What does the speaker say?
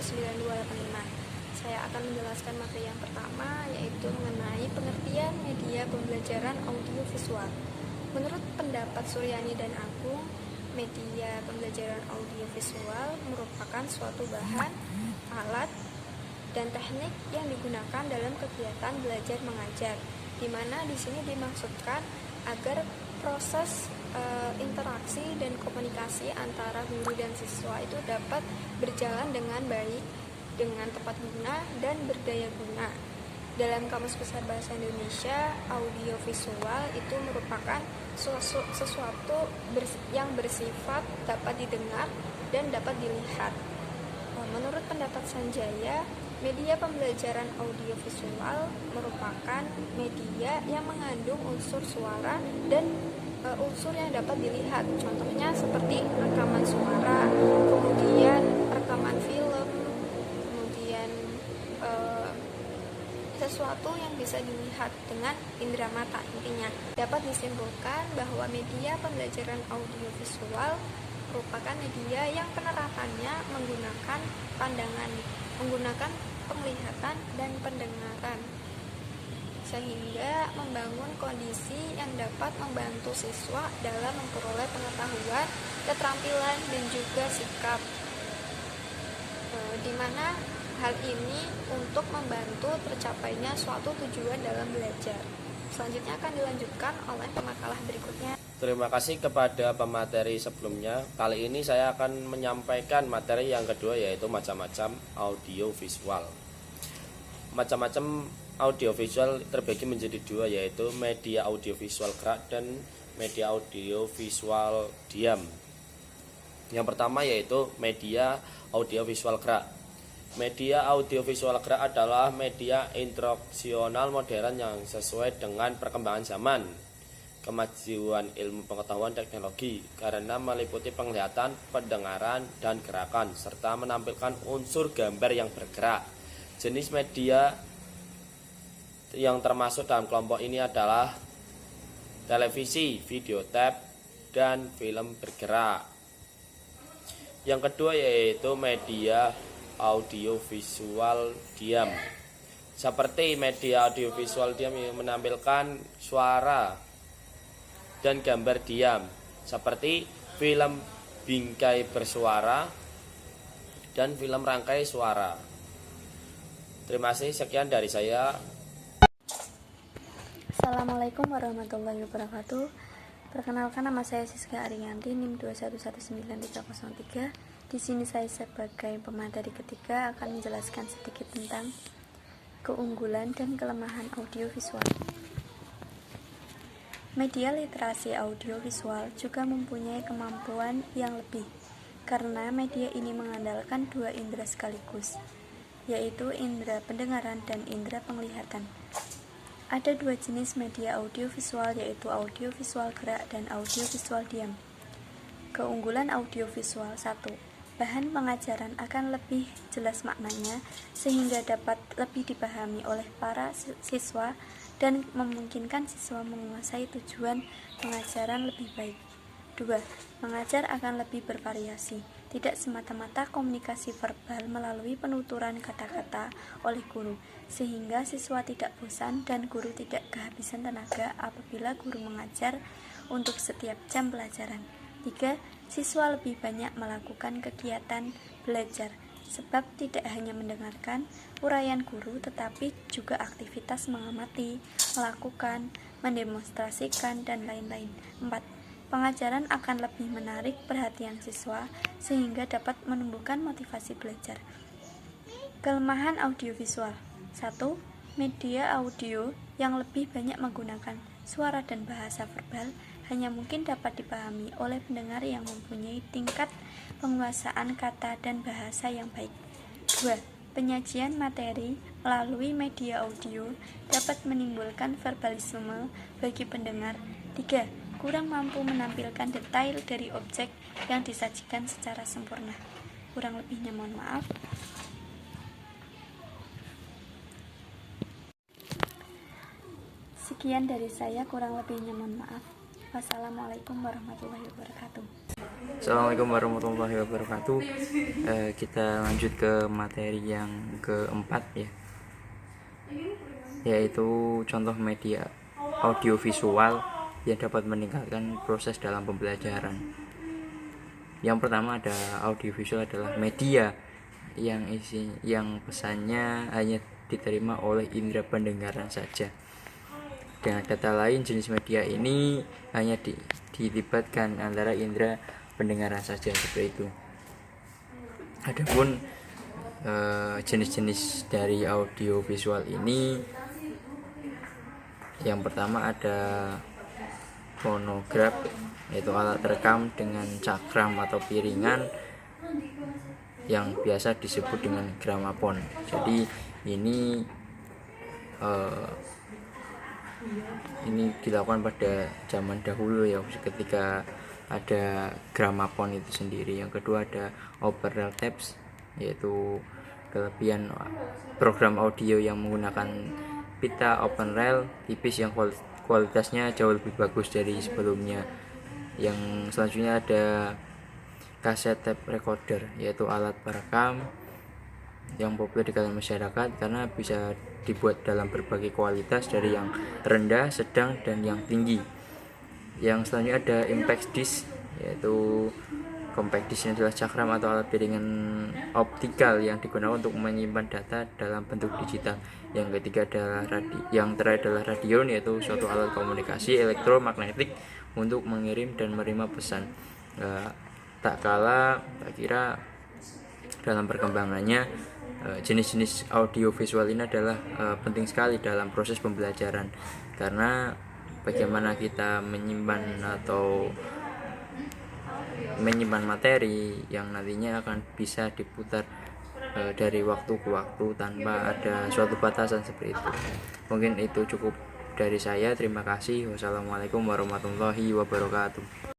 9285. Saya akan menjelaskan materi yang pertama, yaitu mengenai pengertian media pembelajaran audiovisual. Menurut pendapat Suryani dan Agung, media pembelajaran audiovisual merupakan suatu bahan, alat, dan teknik yang digunakan dalam kegiatan belajar mengajar, di mana di sini dimaksudkan agar proses interaksi dan komunikasi antara guru dan siswa itu dapat berjalan dengan baik, dengan tepat guna dan berdaya guna. Dalam Kamus Besar Bahasa Indonesia, audiovisual itu merupakan sesuatu yang bersifat dapat didengar dan dapat dilihat. Menurut pendapat Sanjaya, media pembelajaran audiovisual merupakan media yang mengandung unsur suara dan unsur yang dapat dilihat. Contohnya seperti rekaman suara, kemudian rekaman film, kemudian sesuatu yang bisa dilihat dengan indera mata. Intinya dapat disimpulkan bahwa media pembelajaran audiovisual merupakan media yang penerapannya menggunakan pandangan, menggunakan penglihatan dan pendengaran, sehingga membangun kondisi yang dapat membantu siswa dalam memperoleh pengetahuan, keterampilan, dan juga sikap, di mana hal ini untuk membantu tercapainya suatu tujuan dalam belajar. Selanjutnya akan dilanjutkan oleh pemakalah berikutnya. Terima kasih kepada pemateri sebelumnya. Kali ini saya akan menyampaikan materi yang kedua, yaitu macam-macam audiovisual. Macam-macam audiovisual terbagi menjadi dua, yaitu media audiovisual gerak dan media audiovisual diam. Yang pertama yaitu media audiovisual gerak. Media audiovisual gerak adalah media instruksional modern yang sesuai dengan perkembangan zaman, kemajuan ilmu pengetahuan teknologi, karena meliputi penglihatan, pendengaran, dan gerakan, serta menampilkan unsur gambar yang bergerak. Jenis media yang termasuk dalam kelompok ini adalah televisi, video tape, dan film bergerak. Yang kedua yaitu media audiovisual diam. Seperti media audiovisual diam yang menampilkan suara dan gambar diam, seperti film bingkai bersuara dan film rangkai suara. Terima kasih, sekian dari saya. Assalamualaikum warahmatullahi wabarakatuh. Perkenalkan, nama saya Siska Ariyanti, NIM 2119303. Di sini saya sebagai pemateri ketiga akan menjelaskan sedikit tentang keunggulan dan kelemahan audiovisual. Media literasi audiovisual juga mempunyai kemampuan yang lebih, karena media ini mengandalkan dua indera sekaligus, yaitu indera pendengaran dan indera penglihatan. Ada dua jenis media audiovisual, yaitu audiovisual gerak dan audiovisual diam. Keunggulan audiovisual: 1. Bahan pengajaran akan lebih jelas maknanya, sehingga dapat lebih dipahami oleh para siswa dan memungkinkan siswa menguasai tujuan pengajaran lebih baik. 2. Mengajar akan lebih bervariasi, tidak semata-mata komunikasi verbal melalui penuturan kata-kata oleh guru, sehingga siswa tidak bosan dan guru tidak kehabisan tenaga apabila guru mengajar untuk setiap jam pelajaran. 3. Siswa lebih banyak melakukan kegiatan belajar, sebab tidak hanya mendengarkan uraian guru, tetapi juga aktivitas mengamati, melakukan, mendemonstrasikan, dan lain-lain. 4. Pengajaran akan lebih menarik perhatian siswa, sehingga dapat menumbuhkan motivasi belajar. Kelemahan audiovisual: 1. Media audio yang lebih banyak menggunakan suara dan bahasa verbal hanya mungkin dapat dipahami oleh pendengar yang mempunyai tingkat penguasaan kata dan bahasa yang baik. 2. Penyajian materi melalui media audio dapat menimbulkan verbalisme bagi pendengar. 3. Kurang mampu menampilkan detail dari objek yang disajikan secara sempurna. Kurang lebihnya mohon maaf. Sekian dari saya, kurang lebihnya mohon maaf. Wassalamualaikum warahmatullahi wabarakatuh. Assalamualaikum warahmatullahi wabarakatuh. Kita lanjut ke materi yang keempat ya, yaitu contoh media audiovisual yang dapat meningkatkan proses dalam pembelajaran. Yang pertama ada audiovisual adalah media yang pesannya hanya diterima oleh indera pendengaran saja. Dengan kata lain, jenis media ini hanya dilibatkan antara indera pendengaran saja, seperti itu. Adapun jenis-jenis dari audio visual ini, yang pertama ada fonograf, yaitu alat rekam dengan cakram atau piringan yang biasa disebut dengan gramafon. Jadi ini dilakukan pada zaman dahulu ya, ketika ada gramafon itu sendiri. Yang kedua ada open rail tapes, yaitu kelebihan program audio yang menggunakan pita open rail tipis yang kualitasnya jauh lebih bagus dari sebelumnya. Yang selanjutnya ada cassette tape recorder, yaitu alat perekam yang populer di kalangan masyarakat karena bisa dibuat dalam berbagai kualitas, dari yang rendah, sedang, dan yang tinggi. Yang selanjutnya ada impact disc, yaitu compact disc adalah cakram atau alat piringan optikal yang digunakan untuk menyimpan data dalam bentuk digital. Yang ketiga adalah yang terakhir adalah radio, yaitu suatu alat komunikasi elektromagnetik untuk mengirim dan menerima pesan. Tak kira dalam perkembangannya, jenis-jenis audio visual ini adalah penting sekali dalam proses pembelajaran, karena bagaimana kita menyimpan materi yang nantinya akan bisa diputar dari waktu ke waktu tanpa ada suatu batasan, seperti itu. Mungkin itu cukup dari saya. Terima kasih. Wassalamualaikum warahmatullahi wabarakatuh.